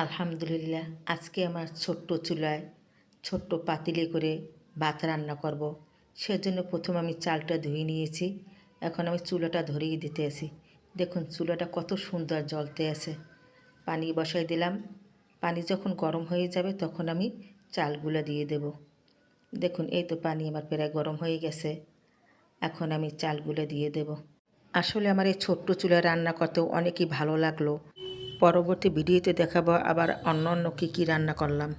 আলহামদুলিল্লাহ, আজকে আমার ছোট্ট চুলায় ছোট্ট পাতিলে করে ভাত রান্না করব। সেজন্য প্রথম আমি চালটা ধুয়ে নিয়েছি। এখন আমি চুলাটা ধরিয়ে দিতে আছি। দেখুন চুলাটা কত সুন্দর জ্বলতে আছে। পানি বসাই দিলাম। পানি যখন গরম হয়ে যাবে তখন আমি চালগুলো দিয়ে দেব। দেখুন এই তো পানি আমার প্রায় গরম হয়ে গেছে। এখন আমি চালগুলো দিয়ে দেব। আসলে আমার এই ছোট্ট চুলায় রান্না করতেও অনেকই ভালো লাগলো। পরবর্তী ভিডিওতে দেখাবো আবার অন্য অন্য কী কী রান্না করলাম।